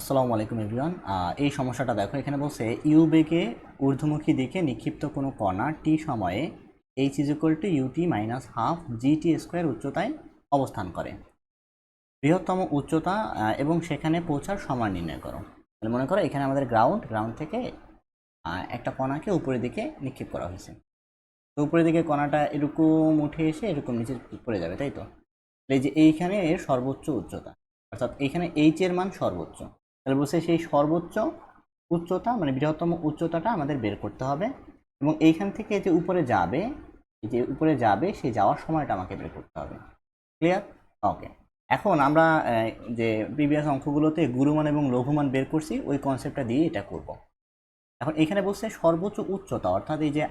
আসসালামু আলাইকুম এভরিওয়ান। এই সমস্যাটা দেখো, এখানে বলছে ইউ বেগে ঊর্ধ্বমুখী দিকে নিক্ষিপ্ত কোনো কণা টি সময়ে H is equal to UT minus half GT square উচ্চতায় অবস্থান করে। বৃহত্তম উচ্চতা এবং সেখানে পৌঁছার সময় নির্ণয় করো। তাহলে মনে করো এখানে আমাদের গ্রাউন্ড থেকে একটা কণাকে উপরের দিকে নিক্ষেপ করা হয়েছে। তো উপরের দিকে কণাটা এরকম উঠে এসে এরকম নিচে পড়ে যাবে, তাই তো? এই যে এইখানে এর সর্বোচ্চ উচ্চতা, অর্থাৎ এইখানে এইচ এর মান সর্বোচ্চ। তাহলে বলছে সেই সর্বোচ্চ উচ্চতা মানে বৃহত্তম উচ্চতাটা আমাদের বের করতে হবে, এবং এইখান থেকে যে উপরে যাবে, সেই যাওয়ার সময়টা আমাকে বের করতে হবে। ক্লিয়ার? ওকে। এখন আমরা যে প্রিভিয়াস অঙ্কগুলোতে গুরুমান এবং লঘুমান বের করছি, ওই কনসেপ্টটা দিয়ে এটা করব। এখন এখানে বলছে সর্বোচ্চ উচ্চতা, অর্থাৎ এই যে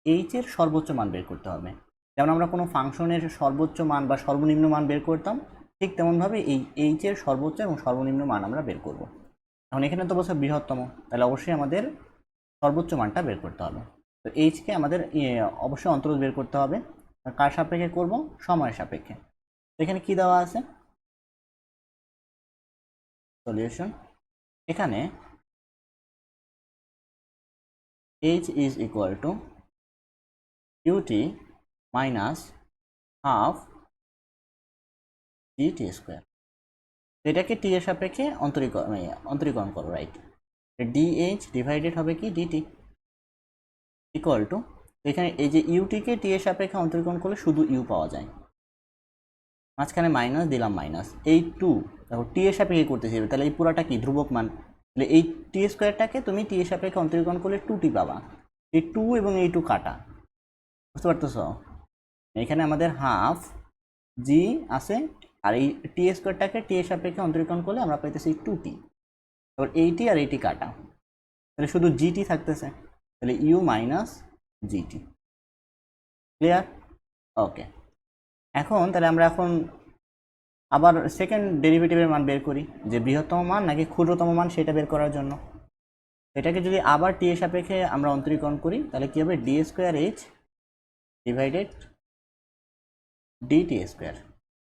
এইচ এর সর্বোচ্চ মান বের করতে হবে। যেমন আমরা কোনো ফাংশনের সর্বোচ্চ মান বা সর্বনিম্ন মান বের করতাম, ঠিক তেমনভাবে এই এইচ এর সর্বোচ্চ এবং সর্বনিম্ন মান আমরা বের করব। এখন এখানে তো বলছে বৃহত্তম, তাহলে অবশ্যই আমাদের সর্বোচ্চ মানটা বের করতে হবে। তো এইচকে আমাদের অবশ্যই অন্তরজ বের করতে হবে। কার সাপেক্ষে করব? সময়ের সাপেক্ষে। এখানে কি দেওয়া আছে? সলিউশন। এখানে H is equal to UT minus half GT square. এটাকে টি এর সাপেক্ষে অন্তরীকরণ করো, রাইট? ডিএইচ ডিভাইডেড হবে কি ডিটি ইকুয়াল টু, এখানে এই যে ইউটিকে টি এর সাপেক্ষে অন্তরীকরণ করলে শুধু ইউ পাওয়া যায়, মাঝখানে মাইনাস দিলাম মাইনাস, এই টু দেখো টি এর সাপেক্ষে করতেছি, তাহলে এই পুরাটা কি ধ্রুবক মান, তাহলে এই টি স্কোয়ারটাকে তুমি টি এর সাপেক্ষে অন্তরীকরণ করলে 2t পাবা। এই 2 এবং এই 2 কাটা, বুঝতে পারতেছ? এখানে আমাদের হাফ জি আছে, আর এই টি স্কোয়ারটাকে টি এর সাপেক্ষে অন্তরীকরণ করলে আমরা পাইতেছি 2t। তারপর এইটি আর এইটি কাটা, তাহলে শুধু জিটি থাকতেছে, তাহলে ইউ মাইনাস জিটি। ক্লিয়ার? ওকে। এখন তাহলে আমরা আবার সেকেন্ড ডেরিভেটিভের মান বের করি, যে বৃহত্তম মান নাকি ক্ষুদ্রতম মান সেটা বের করার জন্য। এটাকে যদি আবার টি এর সাপেক্ষে আমরা অন্তরীকরণ করি, তাহলে কি হবে? D square H divided DT square,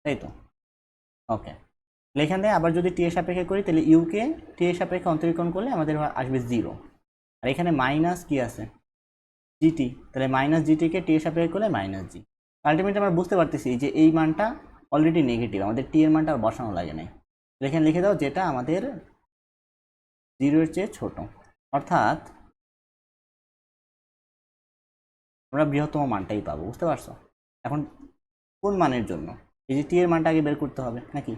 তাই তো? ওকে। এখান থেকে আবার যদি টি এর সাপেক্ষে করি, তাহলে ইউকে টি এর সাপেক্ষে অন্তরীকরণ করলে আমাদের আসবে 0। আর এখানে মাইনাস কি আছে? জিটি, তাহলে মাইনাস জিটিকে টি এর সাপেক্ষে করলে মাইনাস জি। আলটিমেটলি আমরা বুঝতে পারতেছি যে এই মানটা অলরেডি নেগেটিভ, আমাদের টি এর মানটা আর বসানো লাগে নাই। এখানে লিখে দাও যেটা আমাদের 0 এর চেয়ে ছোট, অর্থাৎ আমরা বৃহত্তম মানটাই পাবো। বুঝতে পারছো? এখন কোন মানের জন্য? এই যে টি এর মানটা আগে বের করতে হবে নাকি?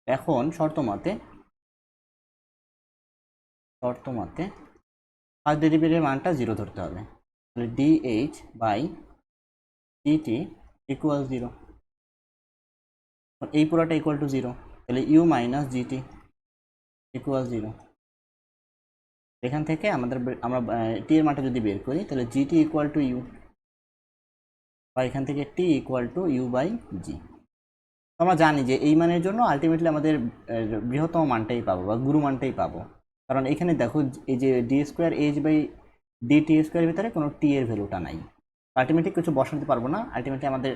এখন শর্ত মতে ফার্স্ট ডেরিভেটিভের মানটা 0 ধরতে হবে, তাহলে ডিএইচ বাই ডিটি ইকুয়াল 0। এই পুরোটা ইকুয়াল টু 0, তাহলে ইউ মাইনাস জিটি ইকুয়াল 0। এখান থেকে আমরা টি এর মানটা যদি বের করি, তাহলে জিটি ইকুয়াল টু ইউ, বা এখান থেকে T equal to you by জি। আমরা জানি যে এই মানের জন্য আলটিমেটলি আমাদের বৃহত্তম মানটাই পাবো বা গুরু মানটাই পাবো, কারণ এখানে দেখো এই যে D square H by DT স্কোয়ারের ভিতরে কোনো টি এর ভ্যালুটা নাই, আলটিমেটলি কিছু বসাতে পারবো না, আলটিমেটলি আমাদের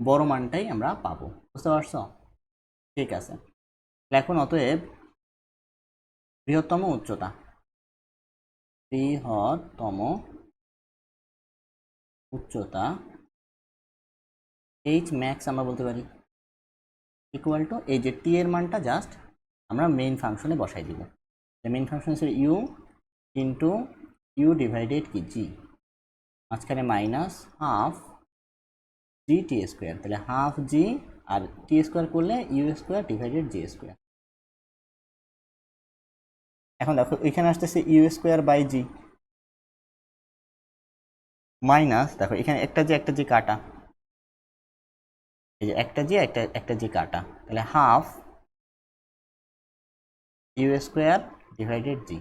বড় মানটাই আমরা পাবো। বুঝতে পারছো? ঠিক আছে। এখন অতএব বৃহত্তম উচ্চতা এইচ ম্যাক্স আমরা বলতে পারি ইকুয়াল টু এই যে টি এর মানটা জাস্ট আমরা মেইন ফাংশনে বসাই দিব। মেইন ফাংশন হচ্ছে ইউ ইন্টু ইউ ডিভাইডেড কি জি, মাঝখানে মাইনাস হাফ জি টি স্কোয়ার, তাহলে হাফ জি আর টি স্কোয়ার করলে you square divided G square. এখন দেখো এখানে আসতেছে you square by G minus, দেখো এখানে একটা জি কাটা, এই যে একটা জি কাটা, তাহলে হাফ ইউ স্কোয়ার ডিভাইডেড জি,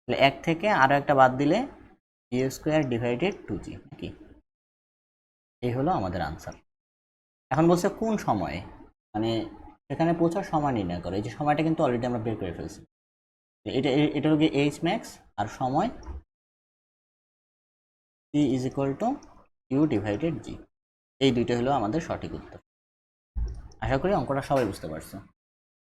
তাহলে এক থেকে আরও একটা বাদ দিলে ইউ স্কোয়ার ডিভাইডেড 2g নাকি? এই হলো আমাদের আনসার। এখন বলছে কোন সময়ে, মানে এখানে পৌঁছার সময় নির্ণয় করে। এই যে সময়টা কিন্তু অলরেডি আমরা বের করে ফেলছি, এটা হলো গিয়ে এইচ ম্যাক্স, আর সময় T is equal to U divided G. এই দুইটা হলো আমাদের সঠিক উত্তর। আশা করি অঙ্কটা সবাই বুঝতে পারছো।